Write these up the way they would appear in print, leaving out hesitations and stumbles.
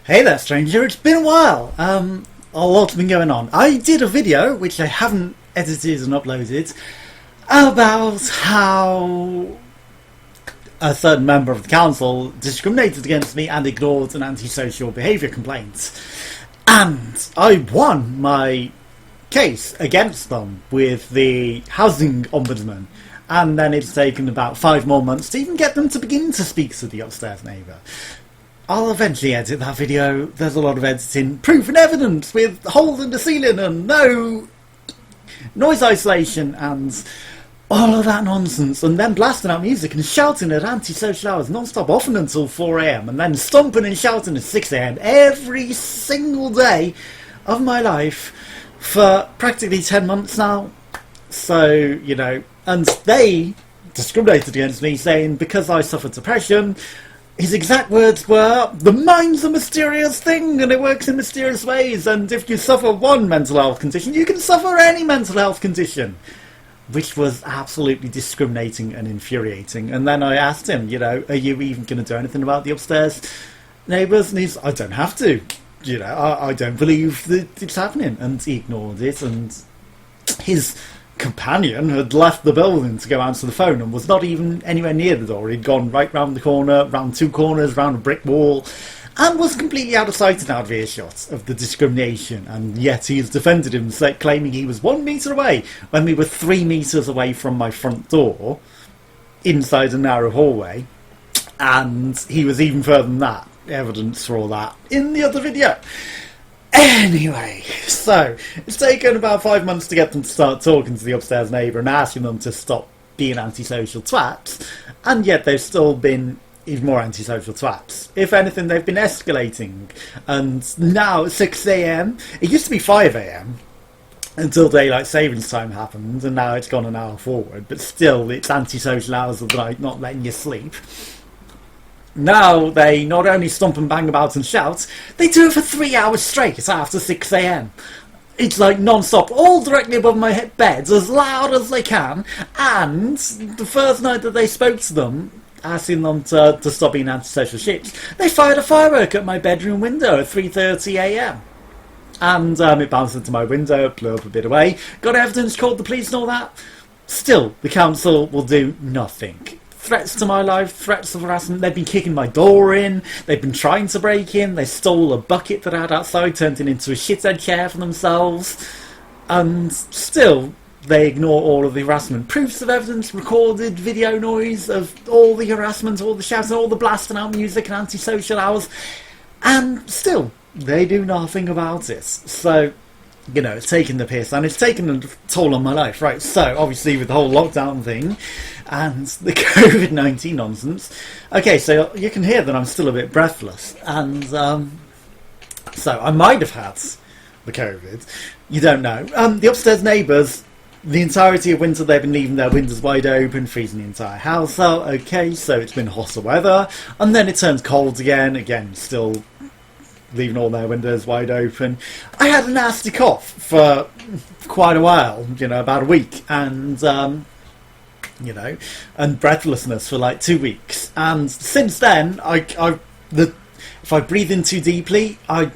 Hey there, stranger. It's been a while. A lot's been going on. I did a video, which I haven't edited and uploaded, about how a certain member of the council discriminated against me and ignored an antisocial behaviour complaint. And I won my case against them with the housing ombudsman. And then it's taken about 5 more months to even get them to begin to speak to the upstairs neighbour. I'll eventually edit that video. There's a lot of editing. Proof and evidence with holes in the ceiling and no noise isolation and all of that nonsense. And then blasting out music and shouting at antisocial hours non-stop, often until 4 AM. And then stomping and shouting at 6 AM every single day of my life for practically 10 months now. So, you know, and they discriminated against me, saying because I suffered depression, his exact words were, the mind's a mysterious thing and it works in mysterious ways, and if you suffer one mental health condition, you can suffer any mental health condition. Which was absolutely discriminating and infuriating. And then I asked him, you know, are you even going to do anything about the upstairs neighbours? And he's, I don't have to. You know, I don't believe that it's happening. And he ignored it, and his companion had left the building to go answer the phone and was not even anywhere near the door. He'd gone right round the corner, round 2 corners, round a brick wall, and was completely out of sight and out of earshot of the discrimination. And yet he's defended himself, claiming he was 1 metre away when we were 3 metres away from my front door, inside a narrow hallway, and he was even further than that. Evidence for all that in the other video. Anyway, so it's taken about 5 months to get them to start talking to the upstairs neighbour and asking them to stop being antisocial twats, and yet they've still been even more antisocial twats. If anything, they've been escalating, and now at 6 AM, it used to be 5 AM until daylight savings time happened, and now it's gone an hour forward, but still it's antisocial hours of the night, not letting you sleep. Now they not only stomp and bang about and shout, they do it for 3 hours straight after 6 AM. It's like non-stop, all directly above my bed, as loud as they can. And the first night that they spoke to them, asking them to stop being antisocial shits, they fired a firework at my bedroom window at 3:30 AM. And it bounced into my window, blew up a bit away, got evidence, called the police and all that. Still, the council will do nothing. Threats to my life, threats of harassment. They've been kicking my door in, they've been trying to break in, they stole a bucket that I had outside, turned it into a shithead chair for themselves, and still they ignore all of the harassment. Proofs of evidence, recorded video noise of all the harassment, all the shouting, all the blasting out music and antisocial hours, and still they do nothing about it. So, you know, it's taken the piss, and it's taken a toll on my life, right? So, obviously, with the whole lockdown thing, and the COVID-19 nonsense, okay, so you can hear that I'm still a bit breathless, and, so, I might have had the COVID, you don't know. The upstairs neighbours, the entirety of winter, they've been leaving their windows wide open, freezing the entire house out, okay, so it's been hotter weather, and then it turns cold again, still leaving all their windows wide open. I had a nasty cough for quite a while, you know, about a week, and you know, and breathlessness for like 2 weeks. And since then, if I breathe in too deeply, I've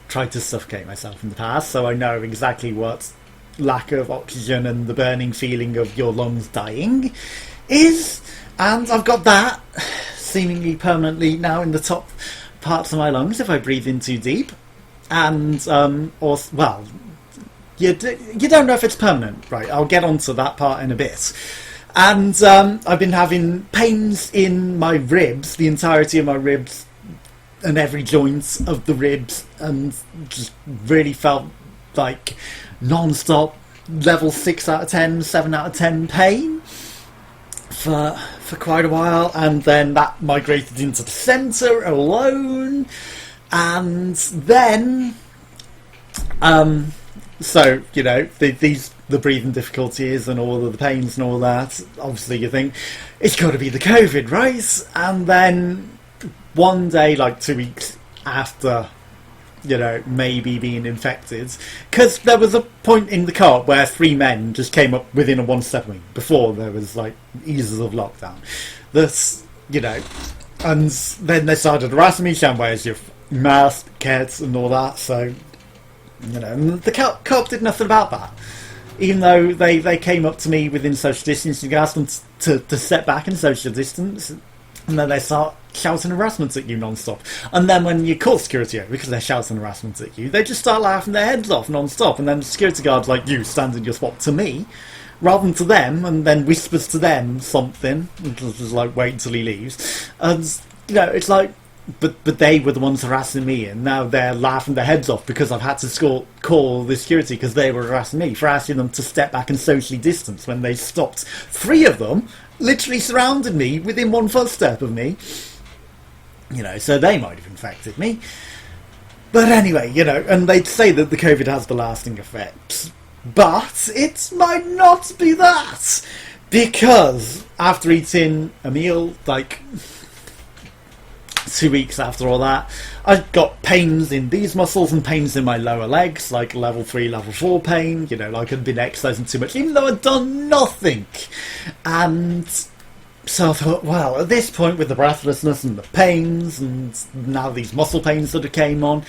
tried to suffocate myself in the past, so I know exactly what lack of oxygen and the burning feeling of your lungs dying is, and I've got that seemingly permanently now in the top parts of my lungs if I breathe in too deep, and you don't know if it's permanent, right? I'll get onto that part in a bit. And I've been having pains in my ribs, the entirety of my ribs and every joint of the ribs, and just really felt like non-stop level 6 out of 10, 7 out of 10 pain for quite a while, and then that migrated into the centre alone, and then so, you know, the breathing difficulties and all of the pains and all that, obviously you think it's got to be the COVID, right? And then one day, like 2 weeks after, you know, maybe being infected, because there was a point in the car where 3 men just came up within a 1 step of me before there was like eases of lockdown. That's, you know, And then they started harassing me, saying, where's your mask, kids, and all that. So, and the cop did nothing about that. Even though they came up to me within social distancing, asked them to step back in social distance, and then they start shouting harassment at you non-stop. And then when you call security over because they're shouting harassment at you, they just start laughing their heads off non-stop. And then the security guard's like, you stand in your spot to me, rather than to them, and then whispers to them something, just like wait until he leaves. And, it's like, but they were the ones harassing me, and now they're laughing their heads off because I've had to call the security because they were harassing me for asking them to step back and socially distance when they stopped. 3 of them literally surrounded me within 1 footstep of me. So they might have infected me. But anyway, and they'd say that the COVID has the lasting effects. But it might not be that. Because after eating a meal, 2 weeks after all that, I got pains in these muscles and pains in my lower legs, like level 3, level 4 pain, like I'd been exercising too much, even though I'd done nothing. And so I thought, well, at this point, with the breathlessness and the pains, and now these muscle pains that came on,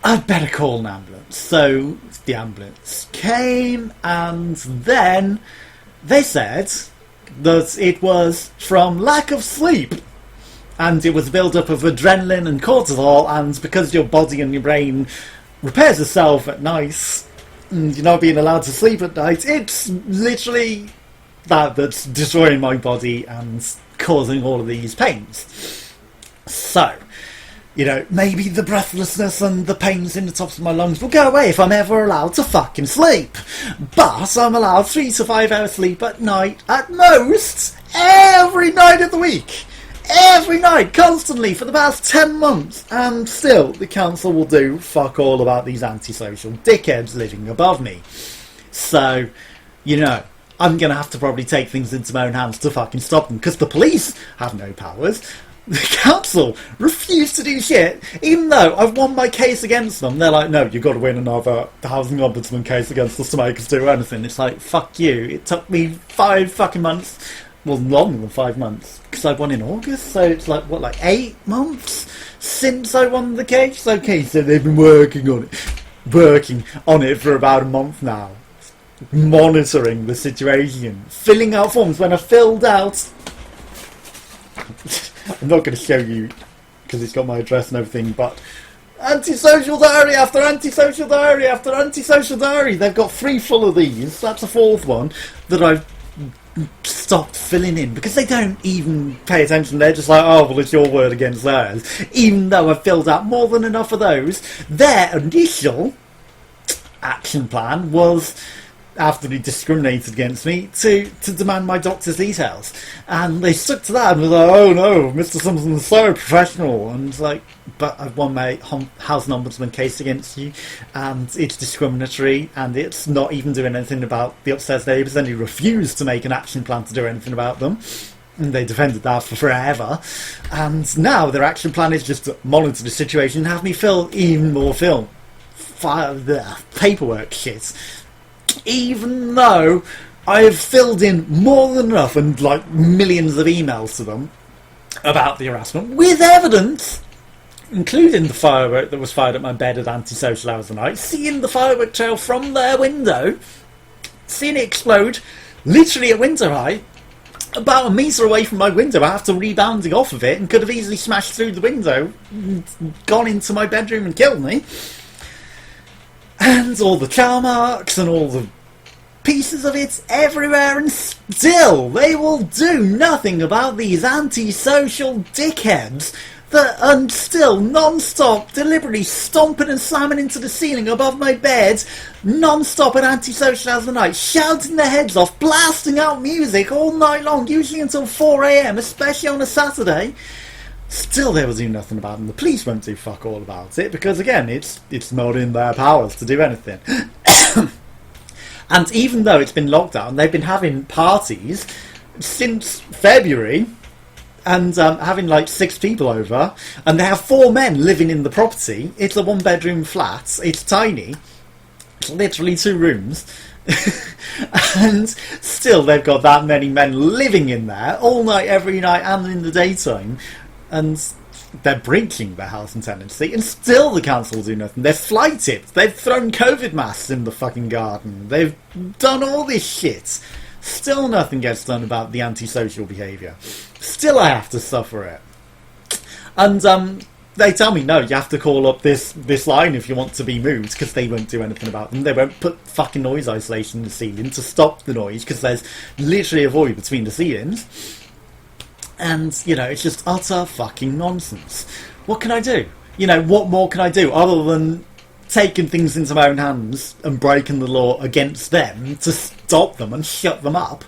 I'd better call an ambulance. So the ambulance came, and then they said that it was from lack of sleep. And it was a build-up of adrenaline and cortisol, and because your body and your brain repairs itself at night, and you're not being allowed to sleep at night, it's literally that's destroying my body and causing all of these pains. So, maybe the breathlessness and the pains in the tops of my lungs will go away if I'm ever allowed to fucking sleep. But I'm allowed 3 to 5 hours sleep at night, at most, every night of the week. Every night, constantly, for the past 10 months, and still the council will do fuck all about these antisocial dickheads living above me. So, I'm going to have to probably take things into my own hands to fucking stop them, because the police have no powers. The council refuse to do shit, even though I've won my case against them. They're like, no, you've got to win another housing ombudsman case against us to make us do anything. It's like, fuck you. It took me 5 fucking months. Well, longer than 5 months, because I won in August, so it's like 8 months since I won the case? Okay, so they've been working on it for about a month now, monitoring the situation, filling out forms. When I filled out, I'm not going to show you, because it's got my address and everything, but antisocial diary after antisocial diary after antisocial diary, they've got 3 full of these. That's a 4th one that I've stopped filling in because they don't even pay attention. They're just like, oh, well, it's your word against theirs, even though I've filled out more than enough of those. Their initial action plan was, after they discriminated against me, to demand my doctor's details, and they stuck to that and was like, oh no, Mr. Simpson's so professional, and it's like, but I've won my housing ombudsman case against you, and it's discriminatory, and it's not even doing anything about the upstairs neighbours, and he refused to make an action plan to do anything about them, and they defended that for forever, and now their action plan is just to monitor the situation and have me fill even more paperwork shit, even though I have filled in more than enough and millions of emails to them about the harassment with evidence, including the firework that was fired at my bed at antisocial hours of the night, seeing the firework trail from their window, seeing it explode literally at window height, about a metre away from my window after rebounding off of it, and could have easily smashed through the window, gone into my bedroom and killed me. And all the chow marks and all the pieces of it everywhere, and still they will do nothing about these antisocial dickheads that are still non-stop deliberately stomping and slamming into the ceiling above my bed non-stop at antisocial hours of the night, shouting their heads off, blasting out music all night long, usually until 4 AM, especially on a Saturday. Still they will do nothing about them. The police won't do fuck all about it, because again, it's not in their powers to do anything. And even though it's been locked down, they've been having parties since February, and having 6 people over, and they have 4 men living in the property. It's a 1-bedroom flat, it's tiny, it's literally 2 rooms. And still they've got that many men living in there all night, every night, and in the daytime, and they're breaching their housing tenancy, and still the council do nothing. They've flighted. They've thrown COVID masks in the fucking garden. They've done all this shit. Still nothing gets done about the antisocial behaviour. Still I have to suffer it. And they tell me, no, you have to call up this line if you want to be moved, because they won't do anything about them. They won't put fucking noise isolation in the ceiling to stop the noise, because there's literally a void between the ceilings. And, you know, it's just utter fucking nonsense. What can I do? You know, what more can I do other than taking things into my own hands and breaking the law against them to stop them and shut them up?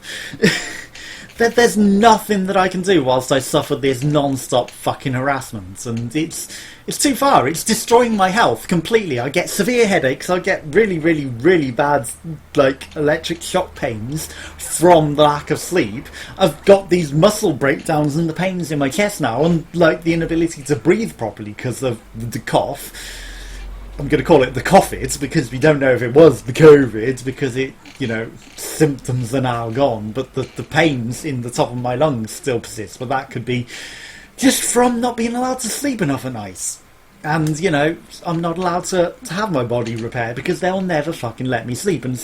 There's nothing that I can do whilst I suffer this non-stop fucking harassment, and it's too far. It's destroying my health completely. I get severe headaches. I get really, really, really bad, like, electric shock pains from the lack of sleep. I've got these muscle breakdowns and the pains in my chest now, and, like, the inability to breathe properly because of the cough. I'm going to call it the COVID, because we don't know if it was the COVID, because it, you know, symptoms are now gone, but the pains in the top of my lungs still persist. But that could be just from not being allowed to sleep enough at night. And, you know, I'm not allowed to have my body repaired because they'll never fucking let me sleep. And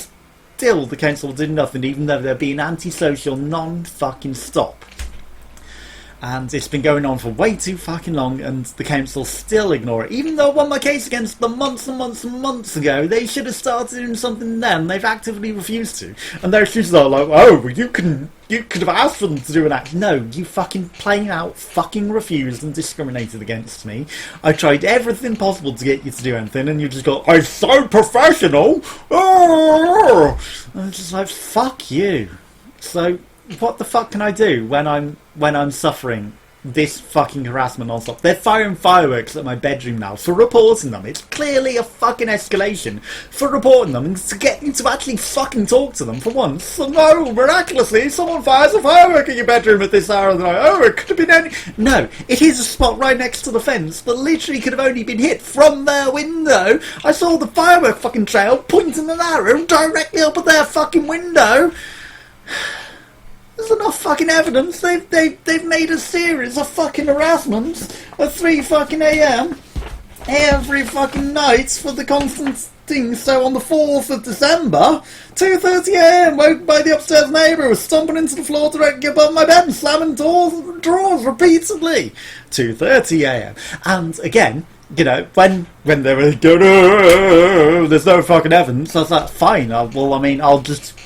still the council did nothing, even though they're being antisocial non-fucking stop. And it's been going on for way too fucking long, and the council still ignore it. Even though I won my case against them months and months and months ago, they should have started doing something then. They've actively refused to. And their excuses are like, oh, well, you could have asked for them to do an act. No, you fucking plain out fucking refused and discriminated against me. I tried everything possible to get you to do anything, and you just go, I'm so professional! Oh! And it's just like, fuck you. So what the fuck can I do when I'm suffering this fucking harassment non-stop? They're firing fireworks at my bedroom now for reporting them. It's clearly a fucking escalation for reporting them, and to get you to actually fucking talk to them for once. So no, miraculously, someone fires a firework at your bedroom at this hour of the night. Oh, it could have been any... No, it is a spot right next to the fence that literally could have only been hit from their window. I saw the firework fucking trail pointing an arrow directly up at their fucking window. There's enough fucking evidence. They've made a series of fucking harassments at 3 fucking AM every fucking night for the constant thing. So on the 4th of December, 2:30 AM, woke by the upstairs neighbour was stomping into the floor directly above my bed and slamming doors and drawers repeatedly. 2:30 AM. And again, you know, when they were going, oh, there's no fucking evidence, I was like, fine, I'll just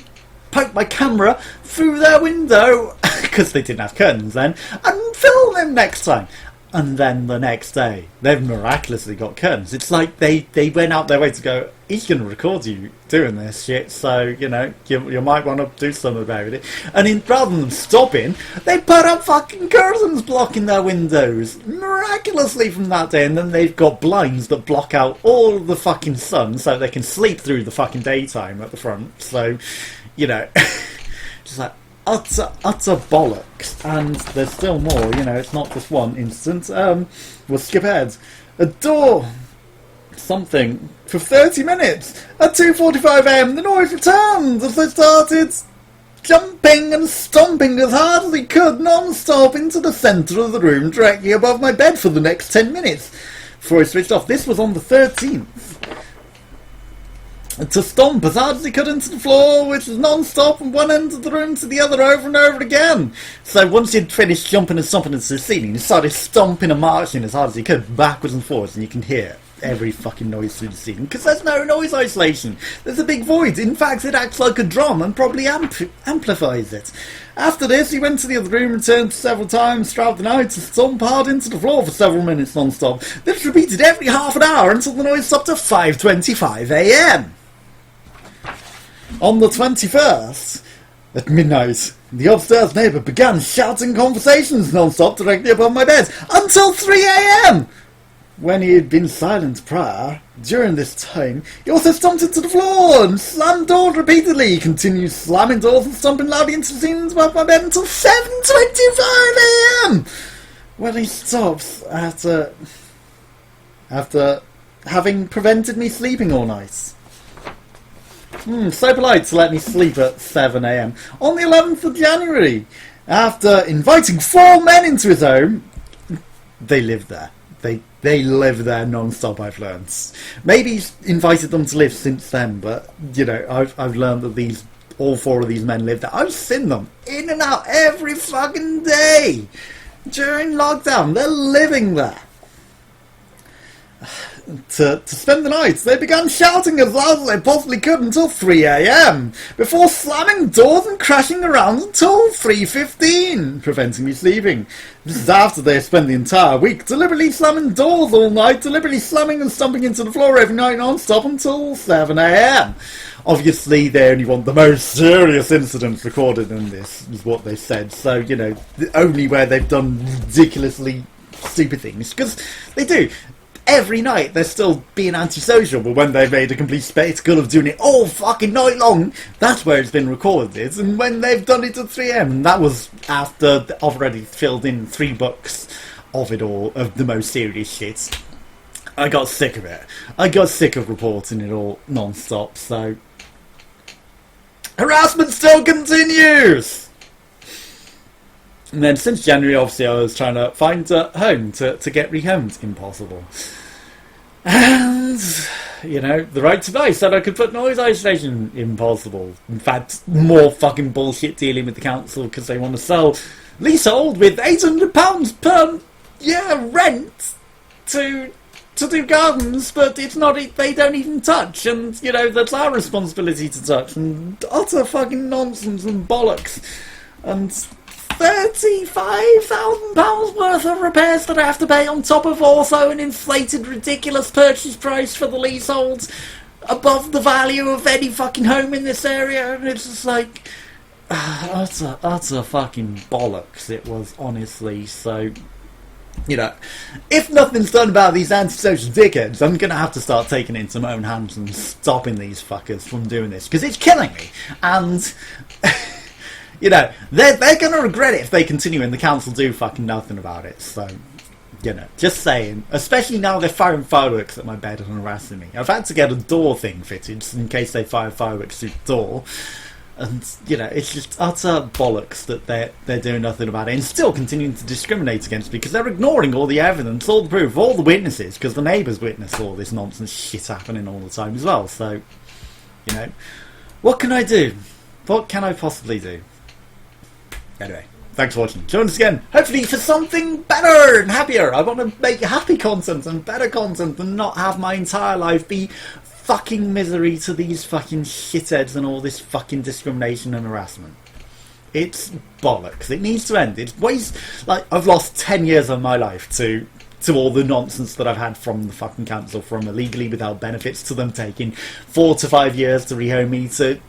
poke my camera through their window, because they didn't have curtains then, and film them next time. And then the next day, they've miraculously got curtains. It's like they went out their way to go, he's going to record you doing this shit, so, you know, you might want to do something about it. And rather than stopping, they put up fucking curtains blocking their windows, miraculously from that day. And then they've got blinds that block out all the fucking sun, so they can sleep through the fucking daytime at the front. So, you know, just like utter bollocks. And there's still more, you know, it's not just one instance. We'll skip ahead. A door something for 30 minutes. At 2:45 AM the noise returned as they started jumping and stomping as hard as they could non-stop into the centre of the room directly above my bed for the next 10 minutes before I switched off. This was on the 13th. To stomp as hard as he could into the floor, which was non-stop from one end of the room to the other over and over again. So once he'd finished jumping and stomping into the ceiling, he started stomping and marching as hard as he could, backwards and forwards, and you can hear every fucking noise through the ceiling, because there's no noise isolation. There's a big void. In fact, it acts like a drum and probably amplifies it. After this, he went to the other room, returned several times throughout the night to stomp hard into the floor for several minutes non-stop. This repeated every half an hour until the noise stopped at 5:25 AM. On the 21st, at midnight, the upstairs neighbour began shouting conversations non-stop directly above my bed until 3 AM. When he had been silent prior, during this time, he also stomped into the floor and slammed doors repeatedly. He continued slamming doors and stomping loudly into the ceilings above my bed until 7:25 AM. When he stops after having prevented me sleeping all night. So polite to let me sleep at 7 AM. On the 11th of January, after inviting 4 men into his home, they live there. They live there non-stop, I've learned. Maybe he's invited them to live since then, but, you know, I've learned that all four of these men live there. I've seen them in and out every fucking day during lockdown. They're living there. To spend the night, they began shouting as loud as they possibly could until 3 a.m, before slamming doors and crashing around until 3:15, preventing me sleeping. This is after they spent the entire week deliberately slamming doors all night, deliberately slamming and stomping into the floor every night non-stop until 7 a.m. Obviously, they only want the most serious incidents recorded in this, is what they said. So, you know, only where they've done ridiculously stupid things, because they do. Every night they're still being antisocial, but when they've made a complete spectacle of doing it all fucking night long, that's where it's been recorded. And when they've done it at 3 a.m, and that was after I've already filled in 3 books of it all, of the most serious shit. I got sick of it. I got sick of reporting it all non-stop, so... harassment still continues! And then since January, obviously, I was trying to find a home to get rehomed. Impossible. And, you know, the right to buy said I could put noise isolation. Impossible. In fact, more fucking bullshit dealing with the council because they want to sell leasehold with £800 per year rent to do gardens, but it's not, they don't even touch, and, you know, that's our responsibility to touch, and utter fucking nonsense and bollocks. And £35,000 worth of repairs that I have to pay on top of also an inflated ridiculous purchase price for the leaseholds above the value of any fucking home in this area, and it's just like utter fucking bollocks it was, honestly. So, you know, if nothing's done about these antisocial dickheads, I'm going to have to start taking it into my own hands and stopping these fuckers from doing this, because it's killing me. And you know, they're going to regret it if they continue and the council do fucking nothing about it. So, you know, just saying. Especially now they're firing fireworks at my bed and harassing me. I've had to get a door thing fitted in case they fire fireworks through the door. And, you know, it's just utter bollocks that they're doing nothing about it and still continuing to discriminate against me because they're ignoring all the evidence, all the proof, all the witnesses, because the neighbours witness all this nonsense shit happening all the time as well. So, you know, what can I do? What can I possibly do? Anyway, thanks for watching. Join us again, hopefully for something better and happier. I want to make happy content and better content and not have my entire life be fucking misery to these fucking shitheads and all this fucking discrimination and harassment. It's bollocks. It needs to end. It's like, I've lost 10 years of my life to all the nonsense that I've had from the fucking council, from illegally without benefits to them taking 4 to 5 years to rehome me, to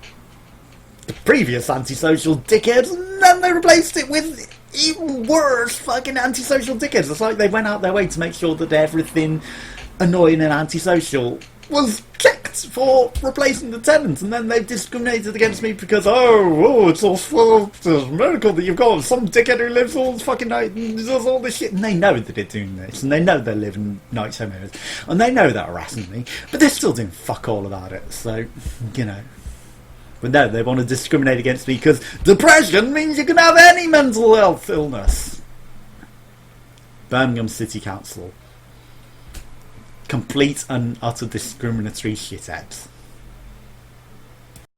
the previous antisocial dickheads, and then they replaced it with even worse fucking antisocial dickheads. It's like they went out their way to make sure that everything annoying and antisocial was checked for replacing the tenants, and then they've discriminated against me because it's all miracle that you've got some dickhead who lives all fucking night and does all this shit, and they know that they're doing this, and they know they're living night home areas, and they know they're harassing me, but they're still doing fuck all about it. So, you know. But no, they want to discriminate against me because depression means you can have any mental health illness. Birmingham City Council. Complete and utter discriminatory shitheads.